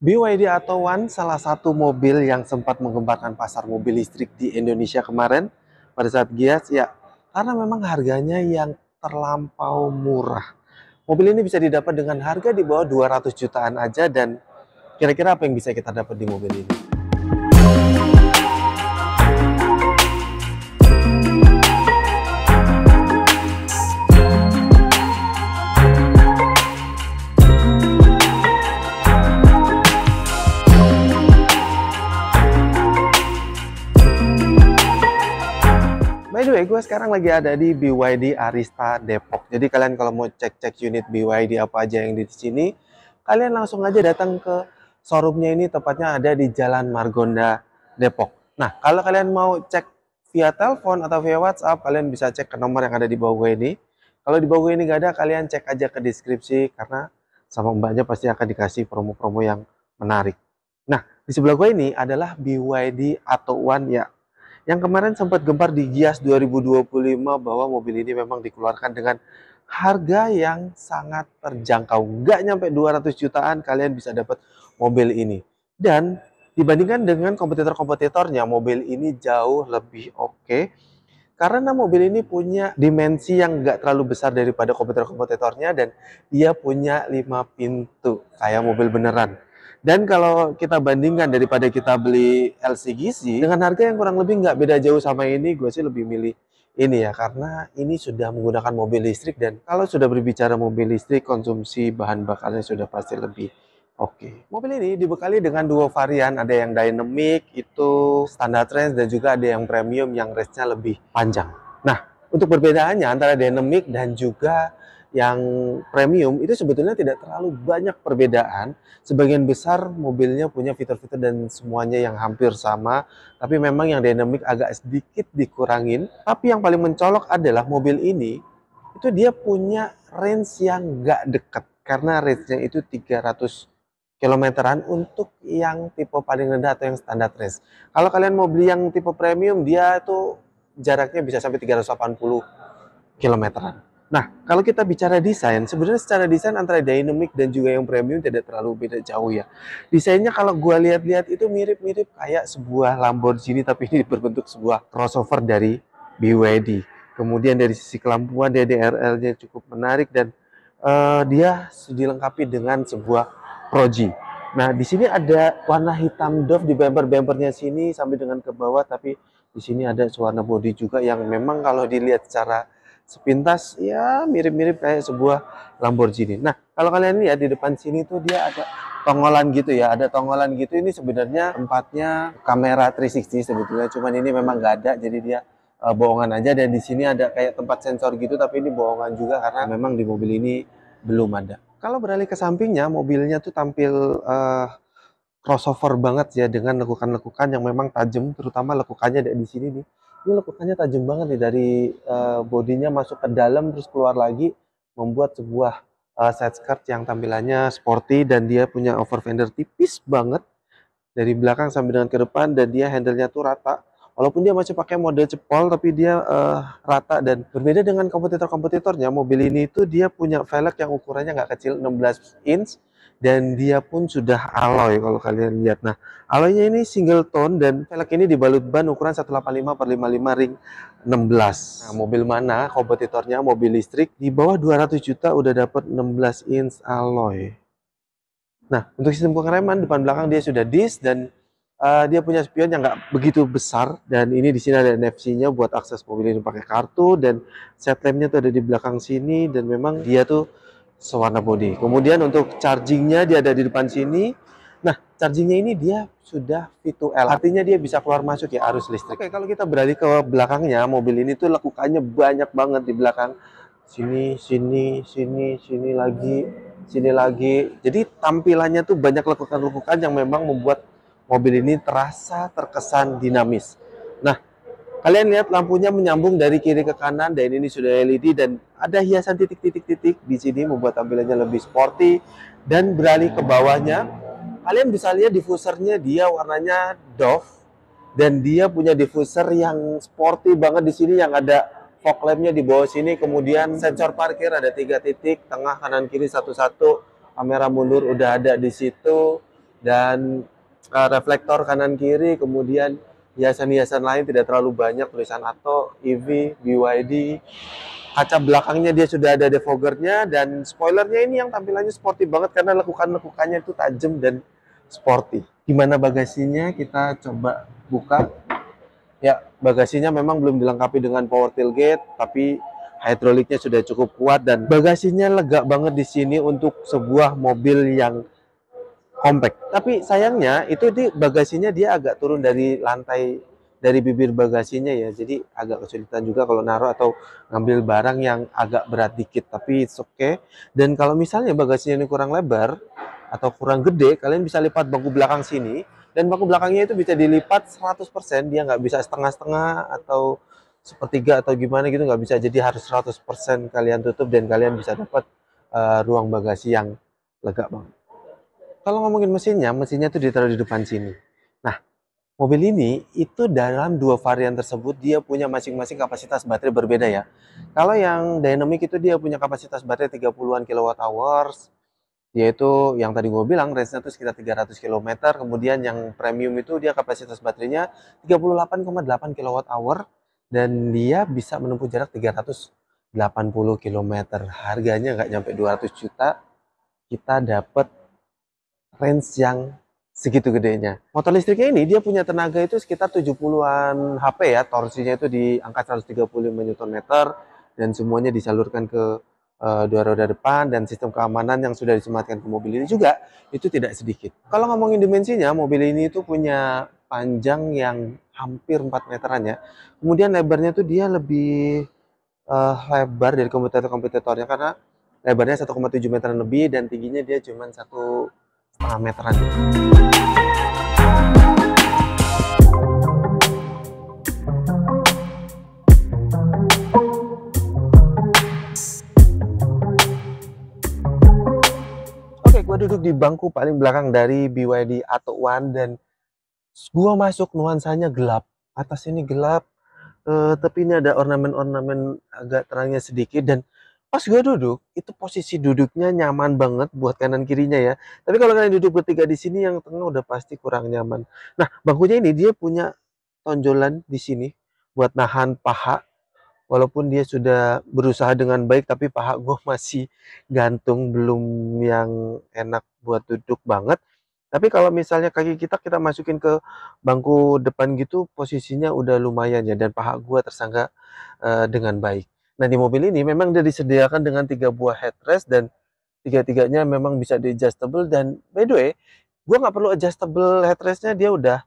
BYD Atto One salah satu mobil yang sempat menggemparkan pasar mobil listrik di Indonesia kemarin pada saat Gias ya, karena memang harganya yang terlampau murah. Mobil ini bisa didapat dengan harga di bawah 200 jutaan aja, dan kira-kira apa yang bisa kita dapat di mobil ini? By the way, gue sekarang lagi ada di BYD Arista Depok. Jadi kalian kalau mau cek-cek unit BYD apa aja yang di sini, kalian langsung aja datang ke showroomnya ini, tepatnya ada di Jalan Margonda, Depok. Nah, kalau kalian mau cek via telepon atau via WhatsApp, kalian bisa cek ke nomor yang ada di bawah gue ini. Kalau di bawah gue ini nggak ada, kalian cek aja ke deskripsi, karena sama mbaknya pasti akan dikasih promo-promo yang menarik. Nah, di sebelah gue ini adalah BYD Atto One ya, yang kemarin sempat gempar di Gias 2025 bahwa mobil ini memang dikeluarkan dengan harga yang sangat terjangkau. Nggak nyampe 200 jutaan kalian bisa dapat mobil ini. Dan dibandingkan dengan kompetitor-kompetitornya, mobil ini jauh lebih oke. Karena mobil ini punya dimensi yang nggak terlalu besar daripada kompetitor-kompetitornya, dan dia punya 5 pintu kayak mobil beneran. Dan kalau kita bandingkan daripada kita beli LCGC dengan harga yang kurang lebih nggak beda jauh sama ini, gue sih lebih milih ini ya, karena ini sudah menggunakan mobil listrik, dan kalau sudah berbicara mobil listrik, konsumsi bahan bakarnya sudah pasti lebih oke. Mobil ini dibekali dengan dua varian, ada yang dynamic itu standar range, dan juga ada yang premium yang range-nya lebih panjang. Nah, untuk perbedaannya antara dynamic dan juga yang premium itu sebetulnya tidak terlalu banyak perbedaan. Sebagian besar mobilnya punya fitur-fitur dan semuanya yang hampir sama, tapi memang yang dynamic agak sedikit dikurangin. Tapi yang paling mencolok adalah mobil ini itu dia punya range yang nggak dekat, karena range-nya itu 300 kilometeran untuk yang tipe paling rendah atau yang standar range. Kalau kalian mau beli yang tipe premium, dia itu jaraknya bisa sampai 380 kilometeran. Nah, kalau kita bicara desain, sebenarnya secara desain antara dynamic dan juga yang premium tidak terlalu beda jauh ya. Desainnya kalau gua lihat-lihat itu mirip-mirip kayak sebuah Lamborghini, tapi ini berbentuk sebuah crossover dari BYD. Kemudian dari sisi kelampuan, DRL-nya cukup menarik, dan dia dilengkapi dengan sebuah proji. Nah, di sini ada warna hitam doff di bumper-bumpernya sini sampai dengan ke bawah, tapi di sini ada warna bodi juga yang memang kalau dilihat secara sepintas ya mirip-mirip kayak sebuah Lamborghini. Nah, kalau kalian lihat di depan sini tuh dia ada tongolan gitu ya, ada tongolan gitu. Ini sebenarnya tempatnya kamera 360 sebetulnya, cuman ini memang nggak ada, jadi dia bohongan aja. Dan di sini ada kayak tempat sensor gitu, tapi ini bohongan juga karena memang di mobil ini belum ada. Kalau beralih ke sampingnya, mobilnya tuh tampil crossover banget ya, dengan lekukan-lekukan yang memang tajam, terutama lekukannya ada di sini nih. Ini lekukannya tajam banget nih, dari bodinya masuk ke dalam terus keluar lagi, membuat sebuah side skirt yang tampilannya sporty, dan dia punya over fender tipis banget dari belakang sampai dengan ke depan, dan dia handle-nya tuh rata. Walaupun dia masih pakai mode cepol, tapi dia rata. Dan berbeda dengan kompetitor-kompetitornya, mobil ini tuh dia punya velg yang ukurannya nggak kecil, 16 inch, dan dia pun sudah alloy kalau kalian lihat. Nah, alloynya ini single tone, dan velg ini dibalut ban ukuran 185/55 ring 16. Nah, mobil mana kompetitornya mobil listrik di bawah 200 juta udah dapat 16 inch alloy. Nah, untuk sistem pengereman depan belakang dia sudah disc, dan dia punya spion yang nggak begitu besar, dan ini di sini ada NFC-nya buat akses mobil ini pakai kartu, dan set lamp-nya tuh ada di belakang sini, dan memang dia tuh sewarna body. Kemudian untuk charging-nya dia ada di depan sini. Nah, charging-nya ini dia sudah V2L, artinya dia bisa keluar masuk ya arus listrik. Oke, kalau kita beralih ke belakangnya, mobil ini tuh lekukannya banyak banget di belakang. Sini, sini, sini, sini lagi, sini lagi. Jadi tampilannya tuh banyak lekukan-lekukan yang memang membuat mobil ini terasa terkesan dinamis. Nah, kalian lihat lampunya menyambung dari kiri ke kanan, dan ini sudah LED, dan ada hiasan titik-titik-titik di sini membuat tampilannya lebih sporty. Dan beralih ke bawahnya, kalian bisa lihat diffusernya dia warnanya doff, dan dia punya diffuser yang sporty banget di sini, yang ada fog lamp-nya di bawah sini. Kemudian sensor parkir ada 3 titik, tengah, kanan, kiri satu-satu. Kamera mundur udah ada di situ. dan reflektor kanan kiri, kemudian hiasan-hiasan lain tidak terlalu banyak, tulisan ATO, EV, BYD. Kaca belakangnya dia sudah ada defoggernya, dan spoilernya ini yang tampilannya sporty banget karena lekukan-lekukannya itu tajam dan sporty. Gimana bagasinya? Kita coba buka. Ya, bagasinya memang belum dilengkapi dengan power tailgate, tapi hidroliknya sudah cukup kuat dan bagasinya lega banget di sini untuk sebuah mobil yang compact. Tapi sayangnya itu di bagasinya dia agak turun dari lantai, dari bibir bagasinya ya. Jadi agak kesulitan juga kalau naruh atau ngambil barang yang agak berat dikit. Tapi it's okay. Dan kalau misalnya bagasinya ini kurang lebar atau kurang gede, kalian bisa lipat bangku belakang sini. Dan bangku belakangnya itu bisa dilipat 100%, dia nggak bisa setengah-setengah atau sepertiga atau gimana gitu, nggak bisa. Jadi harus 100% kalian tutup dan kalian bisa dapat ruang bagasi yang lega banget. Kalau ngomongin mesinnya, mesinnya tuh ditaruh di depan sini. Nah, mobil ini itu dalam dua varian tersebut dia punya masing-masing kapasitas baterai berbeda ya. Kalau yang Dynamic itu dia punya kapasitas baterai 30-an kilowatt hours, yaitu yang tadi gue bilang range-nya itu sekitar 300 km. Kemudian yang premium itu dia kapasitas baterainya 38,8 kilowatt hour dan dia bisa menempuh jarak 380 km. Harganya nggak nyampe 200 juta, kita dapat range yang segitu gedenya. Motor listriknya ini dia punya tenaga itu sekitar 70-an HP ya, torsinya itu di angka 135 Nm dan semuanya disalurkan ke dua roda depan, dan sistem keamanan yang sudah disematkan ke mobil ini juga itu tidak sedikit. Kalau ngomongin dimensinya, mobil ini itu punya panjang yang hampir 4 meteran ya. Kemudian lebarnya tuh dia lebih lebar dari kompetitornya karena lebarnya 1,7 meteran lebih dan tingginya dia cuma 1,5 meteran. Oke, gue duduk di bangku paling belakang dari BYD Atto One dan gua masuk nuansanya gelap. Atas ini gelap, tapi ini ada ornamen-ornamen agak terangnya sedikit, dan pas gua duduk, itu posisi duduknya nyaman banget buat kanan kirinya ya. Tapi kalau kalian duduk bertiga di sini, yang tengah udah pasti kurang nyaman. Nah, bangkunya ini dia punya tonjolan di sini buat nahan paha. Walaupun dia sudah berusaha dengan baik, tapi paha gue masih gantung, belum yang enak buat duduk banget. Tapi kalau misalnya kaki kita masukin ke bangku depan gitu, posisinya udah lumayan ya, dan paha gue tersangga dengan baik. Nah, di mobil ini memang dia disediakan dengan 3 buah headrest dan tiga-tiganya memang bisa di adjustable, dan by the way, gue nggak perlu adjustable headrestnya, dia udah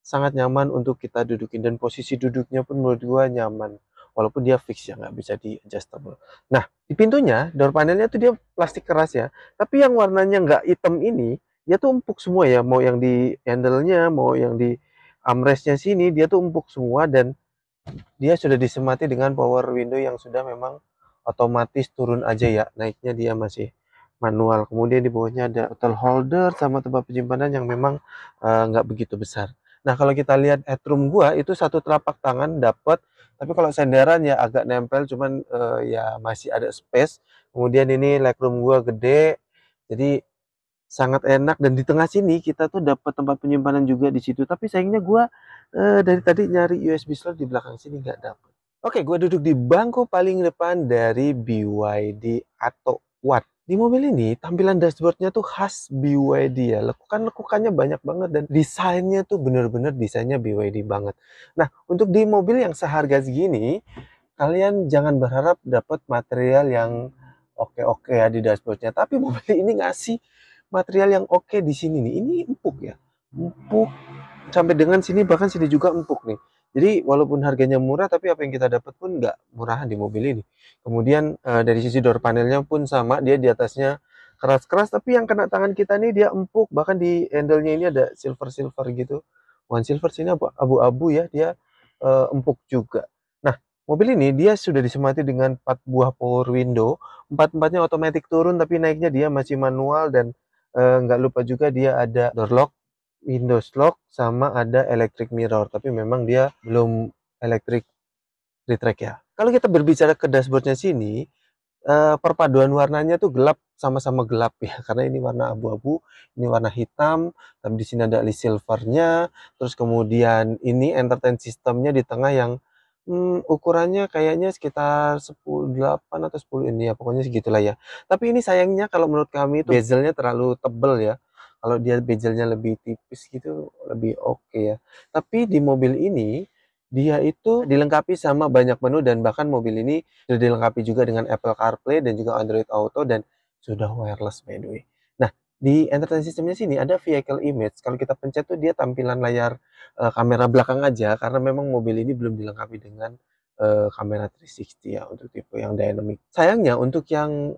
sangat nyaman untuk kita dudukin, dan posisi duduknya pun menurut gua nyaman walaupun dia fix ya, nggak bisa di adjustable. Nah, di pintunya door panelnya tuh dia plastik keras ya, tapi yang warnanya nggak hitam ini dia tuh empuk semua ya, mau yang di handle-nya mau yang di armrestnya sini dia tuh empuk semua, dan dia sudah disemati dengan power window yang sudah memang otomatis turun aja ya, naiknya dia masih manual. Kemudian di bawahnya ada bottle holder sama tempat penyimpanan yang memang nggak begitu besar. Nah, kalau kita lihat headroom gua itu satu telapak tangan dapat, tapi kalau senderan ya agak nempel, cuman ya masih ada space. Kemudian ini legroom gua gede, jadi sangat enak, dan di tengah sini kita tuh dapat tempat penyimpanan juga di situ. Tapi sayangnya gua dari tadi nyari USB slot di belakang sini nggak dapet. Oke, gua duduk di bangku paling depan dari BYD Atto One. Di mobil ini tampilan dashboardnya tuh khas BYD ya. Lekukan-lekukannya banyak banget dan desainnya tuh bener-bener desainnya BYD banget. Nah, untuk di mobil yang seharga segini, kalian jangan berharap dapat material yang oke-oke ya di dashboardnya. Tapi mobil ini ngasih material yang oke di sini nih. Ini empuk ya, empuk sampai dengan sini, bahkan sini juga empuk nih. Jadi walaupun harganya murah, tapi apa yang kita dapat pun nggak murahan di mobil ini. Kemudian dari sisi door panelnya pun sama, dia di atasnya keras-keras, tapi yang kena tangan kita nih dia empuk. Bahkan di handle-nya ini ada silver-silver gitu. One silver, sini abu-abu ya, dia empuk juga. Nah, mobil ini dia sudah disemati dengan 4 buah power window. Empat-empatnya otomatis turun, tapi naiknya dia masih manual, dan nggak lupa juga dia ada door lock, Windows lock, sama ada electric mirror, tapi memang dia belum electric retract ya. Kalau kita berbicara ke dashboardnya sini, perpaduan warnanya tuh gelap, sama-sama gelap ya, karena ini warna abu-abu, ini warna hitam, tapi di sini ada list silvernya, terus kemudian ini entertain sistemnya di tengah yang ukurannya kayaknya sekitar 10,8 atau 10 ini ya, pokoknya segitulah ya. Tapi ini sayangnya kalau menurut kami itu bezelnya terlalu tebel ya. Kalau dia bezelnya lebih tipis gitu lebih oke ya. Tapi di mobil ini dia itu dilengkapi sama banyak menu dan bahkan mobil ini sudah dilengkapi juga dengan Apple CarPlay dan juga Android Auto dan sudah wireless by the way. Nah, di entertain systemnya sini ada vehicle image. Kalau kita pencet tuh dia tampilan layar kamera belakang aja karena memang mobil ini belum dilengkapi dengan kamera 360 ya untuk tipe yang dynamic. Sayangnya untuk yang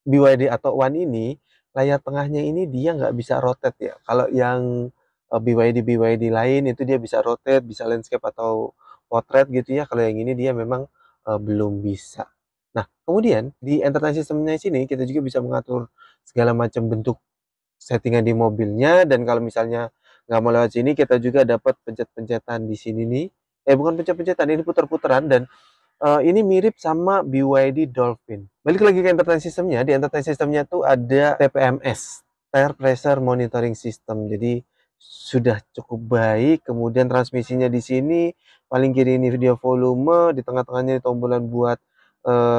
BYD atau One ini layar tengahnya ini dia nggak bisa rotate ya. Kalau yang BYD lain itu dia bisa rotate, bisa landscape atau portrait gitu ya. Kalau yang ini dia memang belum bisa. Nah, kemudian di entertain systemnya sini kita juga bisa mengatur segala macam bentuk settingan di mobilnya dan kalau misalnya nggak mau lewat sini kita juga dapat pencet-pencetan di sini nih. Bukan pencet-pencetan, ini putar-putaran dan ini mirip sama BYD Dolphin. Balik lagi ke entertain systemnya, di entertain systemnya tuh ada TPMS, Tire Pressure Monitoring System. Jadi sudah cukup baik. Kemudian transmisinya di sini, paling kiri ini video volume, di tengah-tengahnya tombolan buat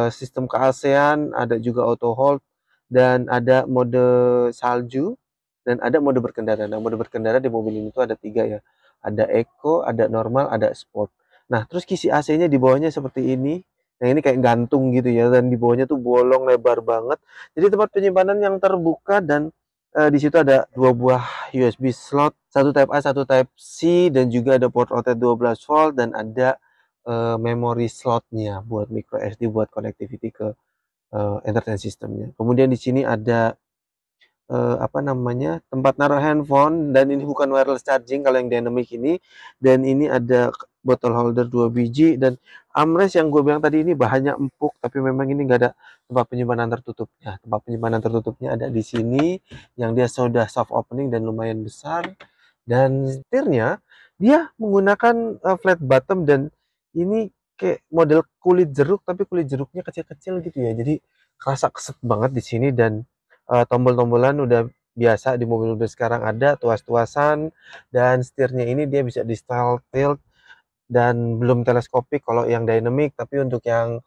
sistem keAC-an, ada juga auto hold dan ada mode salju dan ada mode berkendara. Nah, mode berkendara di mobil ini tuh ada 3 ya. Ada Eco, ada normal, ada sport. Nah, terus kisi AC-nya di bawahnya seperti ini. Nah, ini kayak gantung gitu ya dan di bawahnya tuh bolong lebar banget. Jadi tempat penyimpanan yang terbuka dan di situ ada 2 buah USB slot, satu Type A, satu Type C dan juga ada port outlet 12 volt dan ada memory slotnya buat micro SD buat connectivity ke entertain systemnya. Kemudian di sini ada apa namanya, tempat naruh handphone dan ini bukan wireless charging kalau yang dynamic ini dan ini ada bottle holder 2 biji dan armrest yang gue bilang tadi ini bahannya empuk tapi memang ini enggak ada tempat penyimpanan tertutupnya. Tempat penyimpanan tertutupnya ada di sini yang dia sudah soft opening dan lumayan besar dan setirnya dia menggunakan flat bottom dan ini kayak model kulit jeruk tapi kulit jeruknya kecil-kecil gitu ya. Jadi kerasa keset banget di sini dan tombol-tombolan udah biasa di mobil-mobil sekarang ada, tuas-tuasan, dan setirnya ini dia bisa di style tilt dan belum teleskopik kalau yang dynamic, tapi untuk yang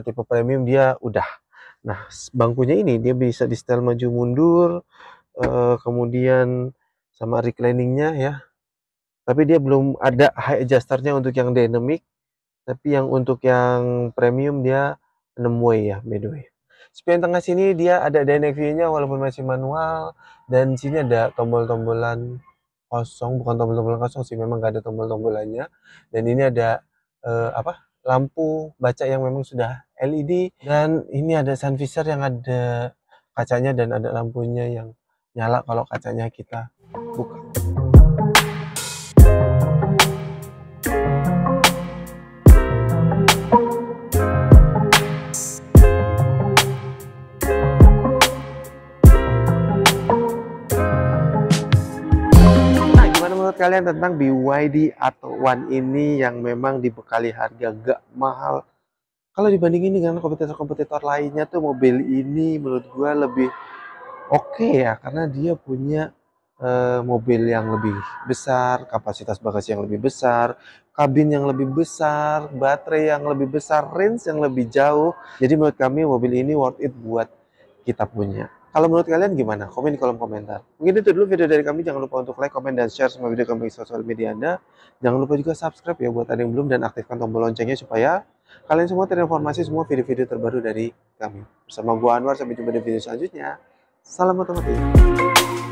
tipe premium dia udah. Nah, bangkunya ini dia bisa di style maju mundur, kemudian sama recliningnya ya. Tapi dia belum ada high adjusternya untuk yang dynamic, tapi yang untuk yang premium dia 6 way ya by the way. Spion tengah sini dia ada dynamic view-nya walaupun masih manual dan sini ada tombol-tombolan kosong, bukan tombol-tombolan kosong sih, memang nggak ada tombol-tombolannya. Dan ini ada lampu baca yang memang sudah LED dan ini ada sun visor yang ada kacanya dan ada lampunya yang nyala kalau kacanya kita buka. Menurut kalian tentang BYD atau One ini yang memang dibekali harga gak mahal kalau dibandingin dengan kompetitor-kompetitor lainnya tuh mobil ini menurut gua lebih oke ya karena dia punya mobil yang lebih besar, kapasitas bagasi yang lebih besar, kabin yang lebih besar, baterai yang lebih besar, range yang lebih jauh. Jadi menurut kami mobil ini worth it buat kita punya. Kalau menurut kalian gimana? Komen di kolom komentar. Mungkin itu dulu video dari kami. Jangan lupa untuk like, komen, dan share semua video kami di sosial media Anda. Jangan lupa juga subscribe ya buat ada yang belum dan aktifkan tombol loncengnya supaya kalian semua terinformasi semua video-video terbaru dari kami. Bersama gua Anwar, sampai jumpa di video selanjutnya. Salam otomotif.